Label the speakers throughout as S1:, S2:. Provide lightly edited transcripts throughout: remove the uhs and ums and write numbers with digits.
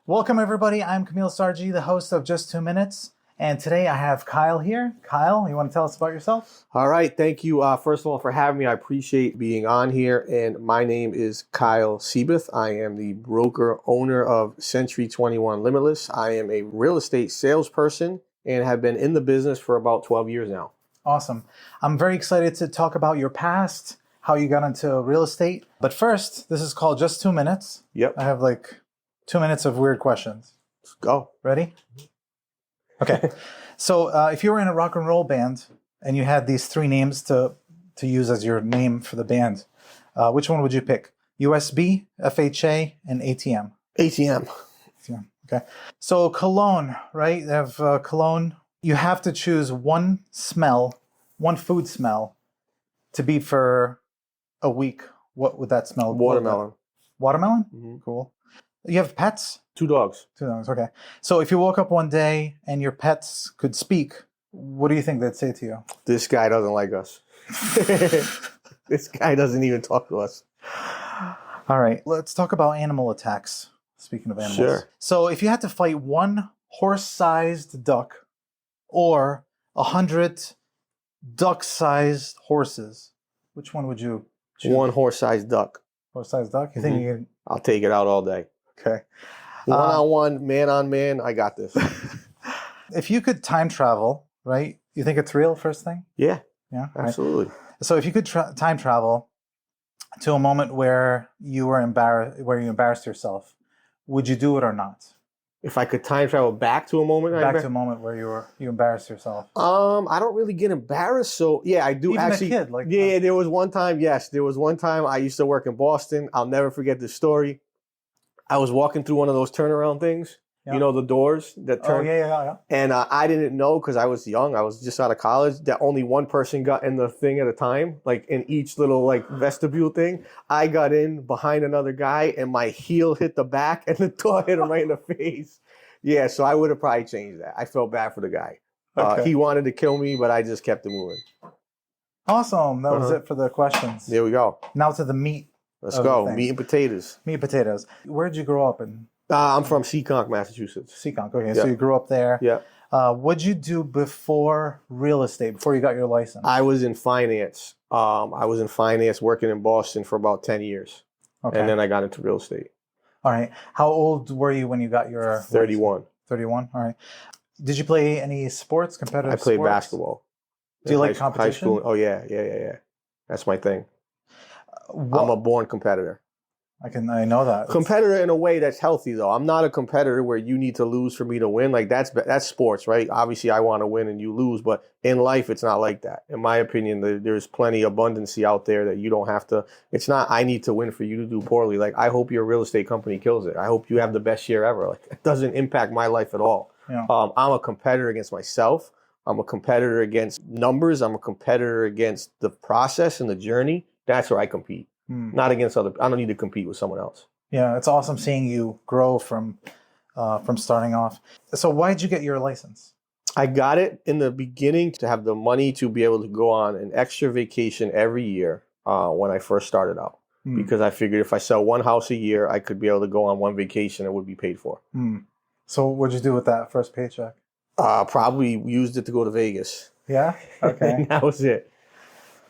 S1: Welcome, everybody. I'm Camille Sargi, the host of Just 2 Minutes. And today I have Kyle here. Kyle, you want to tell us about yourself?
S2: All right. Thank you, first of all, for having me. I appreciate being on here. And my name is Kyle Seyboth. I am the broker owner of Century 21 Limitless. I am a real estate salesperson and have been in the business for about 12 years now.
S1: Awesome. I'm very excited to talk about your past, how you got into real estate. But first, this is called Just 2 Minutes.
S2: Yep.
S1: I have like 2 minutes of weird questions.
S2: Let's go.
S1: Ready? Okay. So if you were in a rock and roll band and you had these three names to use as your name for the band, which one would you pick? USB, FHA, and ATM.
S2: ATM.
S1: ATM. Okay. So cologne, right? They have cologne. You have to choose one smell, one food smell to be for a week. What would that smell?
S2: Watermelon.
S1: Watermelon?
S2: Mm-hmm.
S1: Cool. You have pets?
S2: 2 dogs.
S1: 2 dogs, okay. So if you woke up one day and your pets could speak, what do you think they'd say to you?
S2: This guy doesn't like us. This guy doesn't even talk to us.
S1: All right, let's talk about animal attacks. Speaking of animals.
S2: Sure.
S1: So if you had to fight one horse-sized duck or 100 duck-sized horses, which one would you choose?
S2: One horse-sized duck.
S1: Horse-sized duck? You think you can...
S2: I'll take it out all day.
S1: Okay.
S2: One-on-one, man-on-man, I got this.
S1: If you could time travel, right? You think it's real, first thing?
S2: Yeah,
S1: Yeah,
S2: absolutely.
S1: Right. So if you could time travel to a moment where you were embarrassed yourself, would you do it or not?
S2: If I could time travel back to a moment,
S1: Back to a moment where you embarrassed yourself.
S2: I don't really get embarrassed, so yeah, I do.
S1: Even
S2: actually.
S1: A kid, like
S2: yeah, there was one time. Yes, there was one time I used to work in Boston. I'll never forget this story. I was walking through one of those turnaround things.
S1: Yeah.
S2: You know, the doors that turn.
S1: Oh, yeah.
S2: And I didn't know because I was young. I was just out of college. That only one person got in the thing at a time, like in each little like vestibule thing. I got in behind another guy, and my heel hit the back, and the door hit him right in the face. Yeah, so I would have probably changed that. I felt bad for the guy.
S1: Okay.
S2: He wanted to kill me, but I just kept it moving.
S1: Awesome. That was it for the questions.
S2: There we go.
S1: Now to the meat.
S2: Let's go. Meat and potatoes.
S1: Meat and potatoes. Where'd you grow up in?
S2: I'm from Seekonk, Massachusetts.
S1: Seekonk. Okay,
S2: Yeah.
S1: so you grew up there.
S2: Yeah.
S1: What'd you do before real estate, before you got your license?
S2: I was in finance. I was in finance working in Boston for about 10 years.
S1: Okay.
S2: And then I got into real estate.
S1: All right. How old were you when you got your
S2: 31.
S1: license? 31. All right. Did you play any sports, competitive
S2: I played
S1: sports?
S2: basketball.
S1: Do you like
S2: High
S1: competition?
S2: school. Oh, yeah. That's my thing. I'm a born competitor.
S1: I know that.
S2: Competitor in a way that's healthy, though. I'm not a competitor where you need to lose for me to win. Like that's sports, right? Obviously, I want to win and you lose, but in life, it's not like that. In my opinion, there's plenty of abundancy out there that you don't have to. It's not I need to win for you to do poorly. Like I hope your real estate company kills it. I hope you have the best year ever. Like it doesn't impact my life at all.
S1: Yeah.
S2: I'm a competitor against myself. I'm a competitor against numbers. I'm a competitor against the process and the journey. That's where I compete. Not against other. I don't need to compete with someone else.
S1: Yeah, it's awesome seeing you grow from starting off. So why did you get your license?
S2: I got it in the beginning to have the money to be able to go on an extra vacation every year when I first started out. Because I figured if I sell one house a year, I could be able to go on one vacation and would be paid for.
S1: So what'd you do with that first paycheck?
S2: Probably used it to go to Vegas.
S1: Yeah? Okay.
S2: That was it.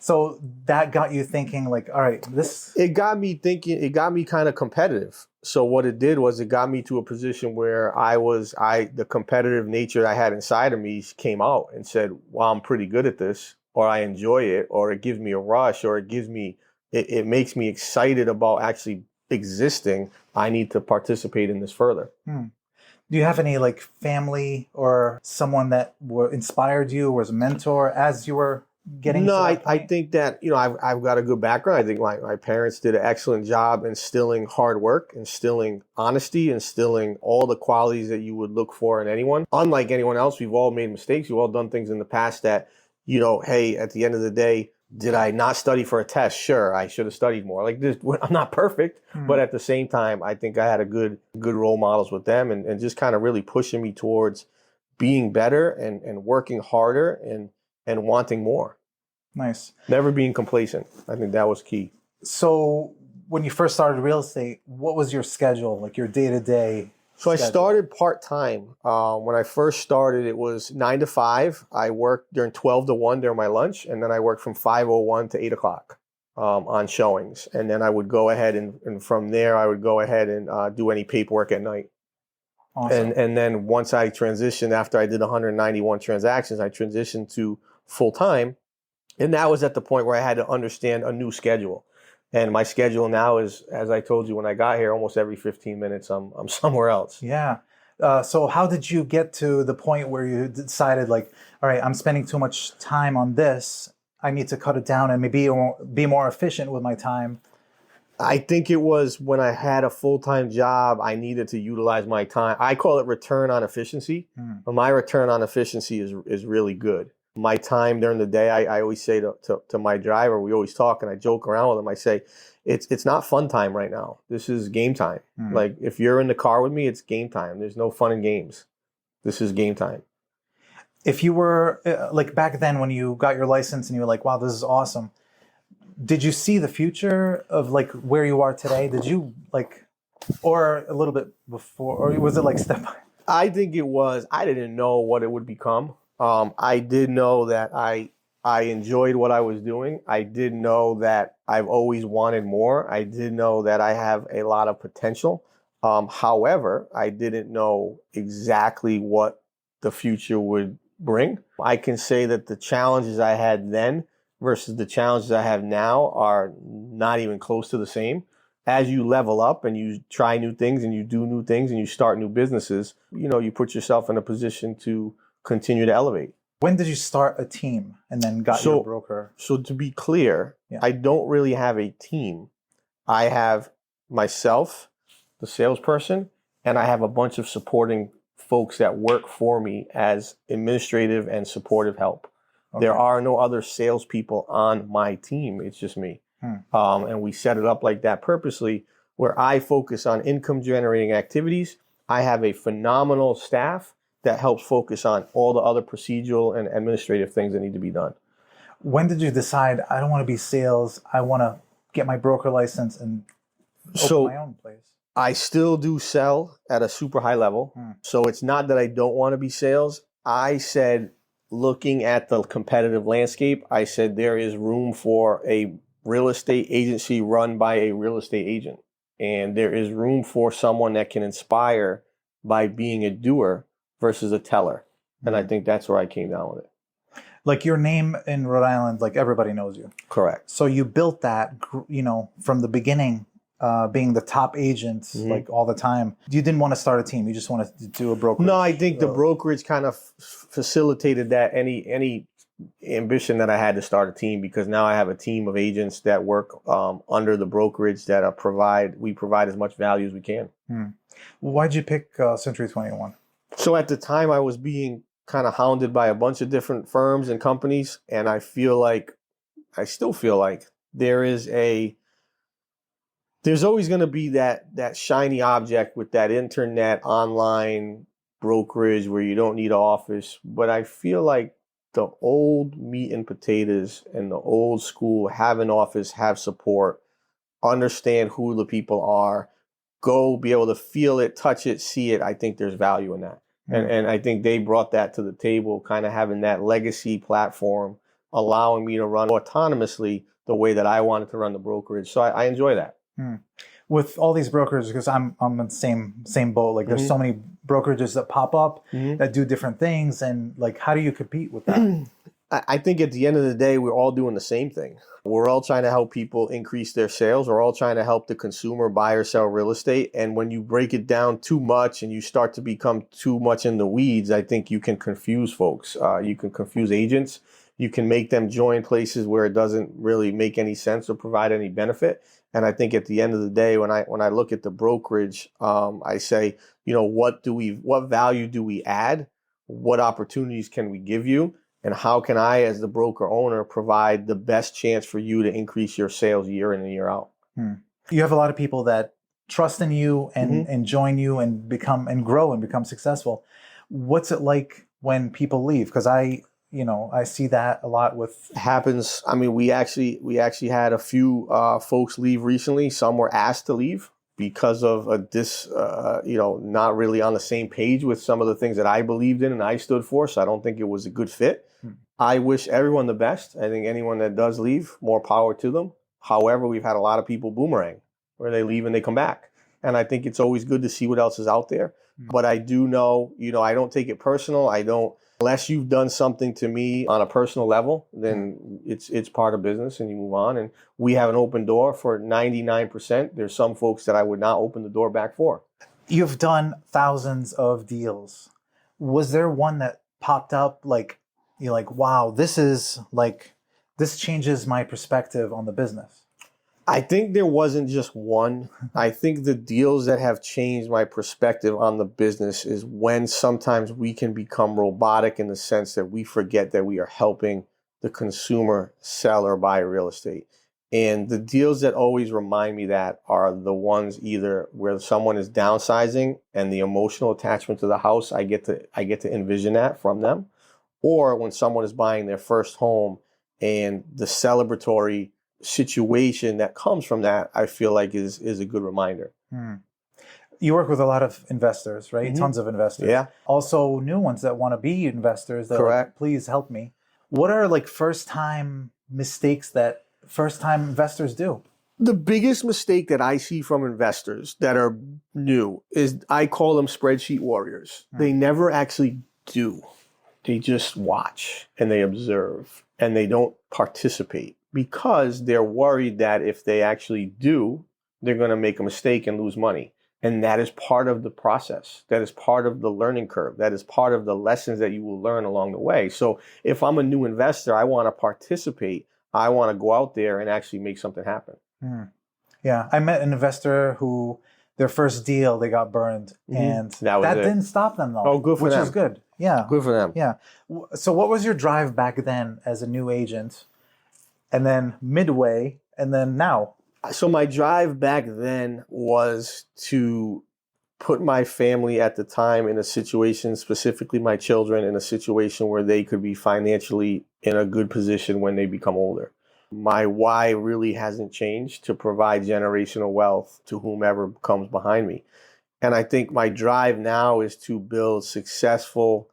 S1: So that got you thinking like, all right, this...
S2: It got me thinking, it got me kind of competitive. So what it did was it got me to a position where the competitive nature I had inside of me came out and said, well, I'm pretty good at this, or I enjoy it, or it gives me a rush, or it makes me excited about actually existing. I need to participate in this further.
S1: Do you have any like family or someone that inspired you, was a mentor as you were getting to that point?
S2: I think that, I've got a good background. I think my parents did an excellent job instilling hard work, instilling honesty, instilling all the qualities that you would look for in anyone. Unlike anyone else, we've all made mistakes. We've all done things in the past that, hey, at the end of the day, did I not study for a test? Sure, I should have studied more. Like this, I'm not perfect, but at the same time, I think I had a good role models with them and just kind of really pushing me towards being better and working harder and wanting more.
S1: Nice.
S2: Never being complacent. I think that was key.
S1: So when you first started real estate, what was your schedule, like your day-to-day
S2: So I
S1: schedule?
S2: started part-time. When I first started, it was 9 to 5. I worked during 12 to 1 during my lunch, and then I worked from 5:01 to 8 o'clock on showings. And then I would go ahead and from there, I would go ahead and do any paperwork at night.
S1: Awesome.
S2: And then once I transitioned, after I did 191 transactions, I transitioned to full-time. And that was at the point where I had to understand a new schedule. And my schedule now is, as I told you when I got here, almost every 15 minutes I'm somewhere else.
S1: Yeah. So how did you get to the point where you decided, like, all right, I'm spending too much time on this. I need to cut it down and maybe be more efficient with my time?
S2: I think it was when I had a full-time job, I needed to utilize my time. I call it return on efficiency. But my return on efficiency is really good. My time during the day, I always say to my driver, we always talk and I joke around with him. I say, it's not fun time right now. This is game time. Like if you're in the car with me, it's game time. There's no fun in games. This is game time.
S1: If you were like back then when you got your license and you were like, wow, this is awesome. Did you see the future of like where you are today? Did you like, or a little bit before, or was it like step by?
S2: I think it was, I didn't know what it would become. I did know that I enjoyed what I was doing. I did know that I've always wanted more. I did know that I have a lot of potential. However, I didn't know exactly what the future would bring. I can say that the challenges I had then versus the challenges I have now are not even close to the same. As you level up and you try new things and you do new things and you start new businesses, you put yourself in a position to continue to elevate.
S1: When did you start a team and then got your broker?
S2: So to be clear, I don't really have a team. I have myself, the salesperson, and I have a bunch of supporting folks that work for me as administrative and supportive help. Okay. There are no other salespeople on my team. It's just me. And we set it up like that purposely, where I focus on income generating activities. I have a phenomenal staff that helps focus on all the other procedural and administrative things that need to be done.
S1: When did you decide, I don't want to be sales, I want to get my broker license and open my own place?
S2: I still do sell at a super high level. So it's not that I don't want to be sales. I said, looking at the competitive landscape, I said there is room for a real estate agency run by a real estate agent. And there is room for someone that can inspire by being a doer versus a teller. And I think that's where I came down with it.
S1: Like your name in Rhode Island, like everybody knows you.
S2: Correct.
S1: So you built that, from the beginning, being the top agent, like all the time. You didn't want to start a team. You just wanted to do a brokerage.
S2: No, I think the brokerage kind of facilitated that any ambition that I had to start a team, because now I have a team of agents that work under the brokerage that we provide as much value as we can.
S1: Why'd you pick Century 21?
S2: So at the time I was being kind of hounded by a bunch of different firms and companies, and I still feel like there's always going to be that shiny object with that internet online brokerage where you don't need an office. But I feel like the old meat and potatoes and the old school have an office, have support, understand who the people are, go be able to feel it, touch it, see it. I think there's value in that. And I think they brought that to the table, kind of having that legacy platform, allowing me to run autonomously the way that I wanted to run the brokerage. So I enjoy that.
S1: With all these brokers, because I'm in the same boat. Like there's so many brokerages that pop up that do different things, and like how do you compete with that?
S2: I think at the end of the day, we're all doing the same thing. We're all trying to help people increase their sales. We're all trying to help the consumer buy or sell real estate. And when you break it down too much and you start to become too much in the weeds, I think you can confuse folks. You can confuse agents. You can make them join places where it doesn't really make any sense or provide any benefit. And I think at the end of the day, when I look at the brokerage, I say, what value do we add? What opportunities can we give you? And how can I, as the broker owner, provide the best chance for you to increase your sales year in and year out?
S1: You have a lot of people that trust in you and join you and grow and become successful. What's it like when people leave? Because I see that a lot with
S2: happens. I mean, we actually had a few folks leave recently. Some were asked to leave because of not really on the same page with some of the things that I believed in and I stood for. So I don't think it was a good fit. I wish everyone the best. I think anyone that does leave, more power to them. However, we've had a lot of people boomerang where they leave and they come back. And I think it's always good to see what else is out there. But I do know, I don't take it personal. Unless you've done something to me on a personal level, then it's part of business and you move on. And we have an open door for 99%. There's some folks that I would not open the door back for.
S1: You've done thousands of deals. Was there one that popped up like, you're like, wow, this changes my perspective on the business?
S2: I think there wasn't just one. I think the deals that have changed my perspective on the business is when sometimes we can become robotic in the sense that we forget that we are helping the consumer sell or buy real estate. And the deals that always remind me that are the ones either where someone is downsizing and the emotional attachment to the house, I get to envision that from them, or when someone is buying their first home and the celebratory situation that comes from that, I feel like is a good reminder.
S1: You work with a lot of investors, right? Tons of investors.
S2: Yeah.
S1: Also new ones that want to be investors. That
S2: Correct.
S1: Like, please help me. What are like first-time mistakes that first-time investors do?
S2: The biggest mistake that I see from investors that are new is I call them spreadsheet warriors. They never actually do. They just watch and they observe and they don't participate because they're worried that if they actually do, they're going to make a mistake and lose money. And that is part of the process. That is part of the learning curve. That is part of the lessons that you will learn along the way. So if I'm a new investor, I want to participate. I want to go out there and actually make something happen.
S1: Yeah, I met an investor who their first deal, they got burned. And that didn't stop them though.
S2: Oh, good for them.
S1: Which is good. Yeah.
S2: Good for them.
S1: Yeah. So what was your drive back then as a new agent? And then midway, and then now?
S2: So my drive back then was to put my family at the time in a situation, specifically my children, in a situation where they could be financially in a good position when they become older. My why really hasn't changed: to provide generational wealth to whomever comes behind me. And I think my drive now is to build successful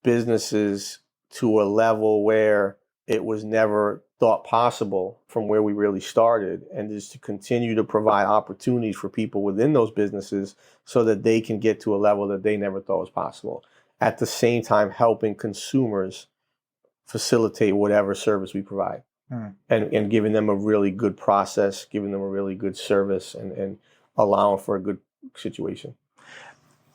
S2: businesses to a level where it was never thought possible from where we really started, and just to continue to provide opportunities for people within those businesses so that they can get to a level that they never thought was possible. At the same time, helping consumers facilitate whatever service we provide, and giving them a really good process, giving them a really good service, and allowing for a good situation.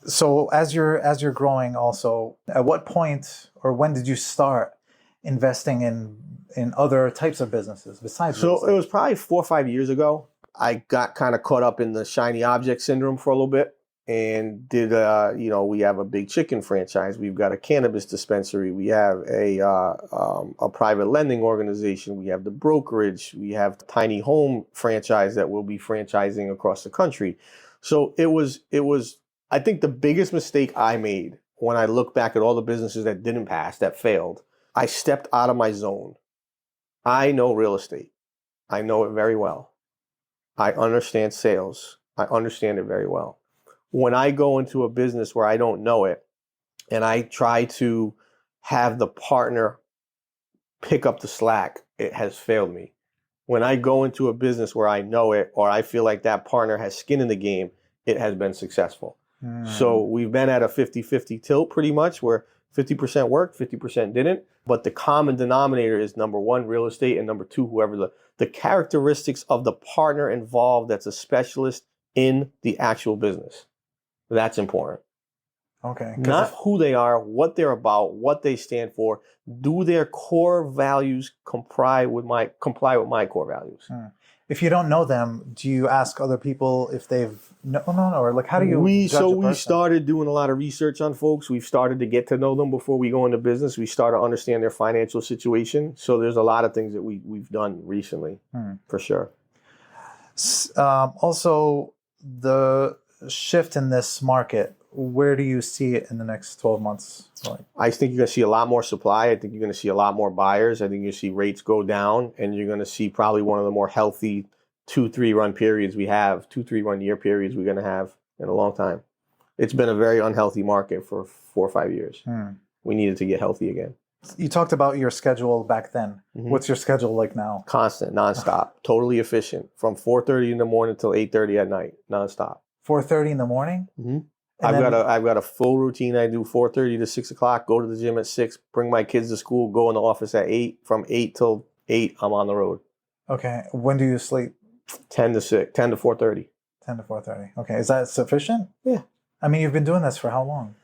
S1: So as you're growing also, at what point or when did you start investing in other types of businesses besides real estate?
S2: So it was probably 4 or 5 years ago. I got kind of caught up in the shiny object syndrome for a little bit, and did we have a big chicken franchise. We've got a cannabis dispensary. We have a private lending organization. We have the brokerage. We have the tiny home franchise that we'll be franchising across the country. So it was. I think the biggest mistake I made when I look back at all the businesses that didn't pass, that failed, I stepped out of my zone. I know real estate. I know it very well. I understand sales. I understand it very well. When I go into a business where I don't know it and I try to have the partner pick up the slack, it has failed me. When I go into a business where I know it, or I feel like that partner has skin in the game, it has been successful. So we've been at a 50-50 tilt pretty much, where 50% worked, 50% didn't. But the common denominator is number one, real estate, and number two, whoever the characteristics of the partner involved that's a specialist in the actual business. That's important.
S1: Okay.
S2: Not who they are, what they're about, what they stand for. Do their core values comply with my core values?
S1: If you don't know them, do you ask other people if they've or like how do you
S2: we
S1: judge a person?
S2: We started doing a lot of research on folks. We've started to get to know them before we go into business. We start to understand their financial situation. So there's a lot of things that we've done recently, for sure.
S1: Also, the shift in this market, where do you see it in the next 12 months?
S2: I think you're going to see a lot more supply. I think you're going to see a lot more buyers. I think you'll see rates go down, and you're going to see probably one of the more healthy 2-3 run periods we have, 2-3 run year periods we're going to have in a long time. It's been a very unhealthy market for 4 or 5 years. We needed to get healthy again.
S1: You talked about your schedule back then. What's your schedule like now?
S2: Constant, nonstop, totally efficient. From 4:30 in the morning till 8:30 at night, nonstop.
S1: 4:30 in the morning?
S2: I've got a full routine. I do 4:30 to 6 o'clock. Go to the gym at 6. Bring my kids to school. Go in the office at 8. From 8 till 8, I'm on the road.
S1: Okay. When do you sleep?
S2: 10 to 4:30.
S1: 10 to 4:30. Okay. Is that sufficient?
S2: Yeah.
S1: I mean, you've been doing this for how long?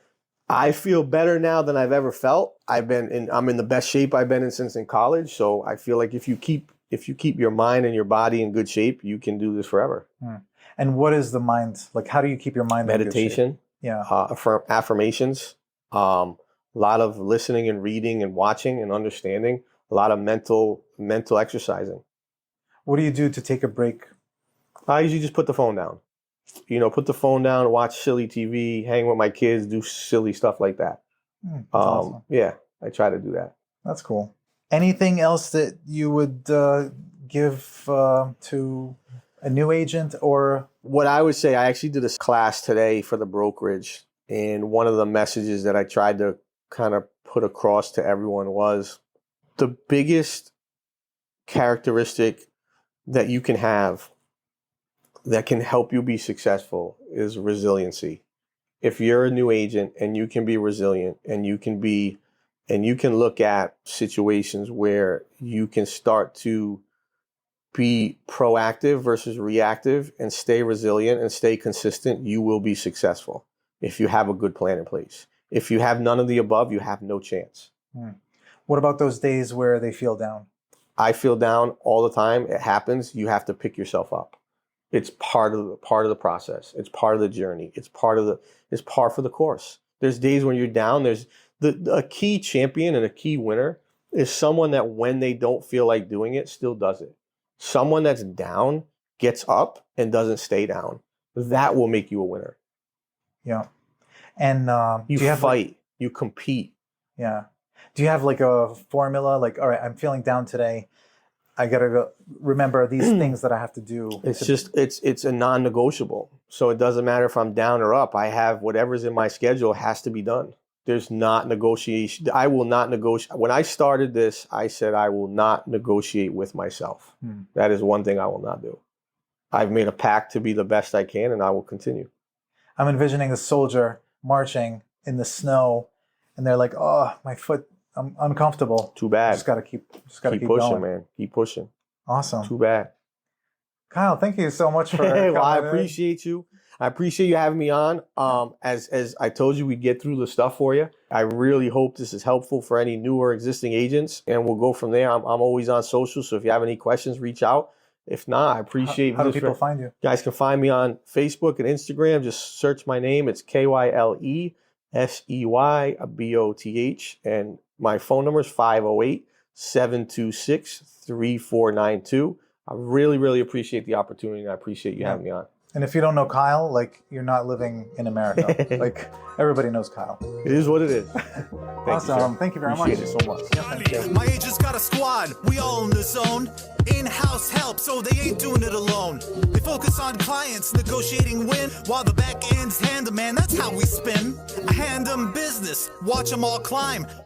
S2: I feel better now than I've ever felt. I'm in the best shape I've been in since in college. So I feel like if you keep your mind and your body in good shape, you can do this forever.
S1: And what is the mind like? How do you keep your mind?
S2: Meditation.
S1: In good shape? Yeah.
S2: Affirmations. A lot of listening and reading and watching and understanding. A lot of mental exercising.
S1: What do you do to take a break?
S2: I usually just put the phone down. Put the phone down, watch silly TV, hang with my kids, do silly stuff like that.
S1: Awesome.
S2: Yeah, I try to do that.
S1: That's cool. Anything else that you would give to a new agent or?
S2: What I would say, I actually did a class today for the brokerage, and one of the messages that I tried to kind of put across to everyone was the biggest characteristic that you can have that can help you be successful is resiliency. If you're a new agent and you can be resilient and you can look at situations where you can start to be proactive versus reactive and stay resilient and stay consistent, you will be successful if you have a good plan in place. If you have none of the above, you have no chance.
S1: What about those days where they feel down?
S2: I feel down all the time. It happens. You have to pick yourself up. It's part of the process. It's part of the journey. It's par for the course. There's days when you're down. There's a key champion and a key winner is someone that when they don't feel like doing it, still does it. Someone that's down gets up and doesn't stay down. That will make you a winner.
S1: Yeah. And
S2: you fight, you compete.
S1: Yeah. Do you have like a formula? Like, all right, I'm feeling down today. I got to go remember these things that I have to do.
S2: It's a non-negotiable. So it doesn't matter if I'm down or up. I have whatever's in my schedule has to be done. There's not negotiation. I will not negotiate. When I started this, I said I will not negotiate with myself. That is one thing I will not do. I've made a pact to be the best I can, and I will continue.
S1: I'm envisioning a soldier marching in the snow, and they're like, "Oh, my foot, I'm uncomfortable."
S2: Too bad.
S1: Just gotta keep
S2: pushing,
S1: going.
S2: man. Keep pushing.
S1: Awesome.
S2: Too bad.
S1: Kyle, thank you so much for
S2: coming. Well, I appreciate you. I appreciate you having me on. As I told you, we get through the stuff for you. I really hope this is helpful for any new or existing agents, and we'll go from there. I'm always on social, so if you have any questions, reach out. If not, I appreciate.
S1: How do people find you?
S2: You guys can find me on Facebook and Instagram. Just search my name. It's KYLESEYBOTH, and my phone number is 508-726-3492. I really, really appreciate the opportunity, and I appreciate you having me on.
S1: And if you don't know Kyle, like, you're not living in America. Like, everybody knows Kyle.
S2: It is what it is.
S1: Awesome. Thank you very much.
S2: Appreciate it so much.
S1: Yeah, thank you.
S3: My agent's got a squad, we all in the zone. In-house help, so they ain't doing it alone. They focus on clients, negotiating win, while the back end's hand them, man, that's how we spin. I hand them business, watch them all climb.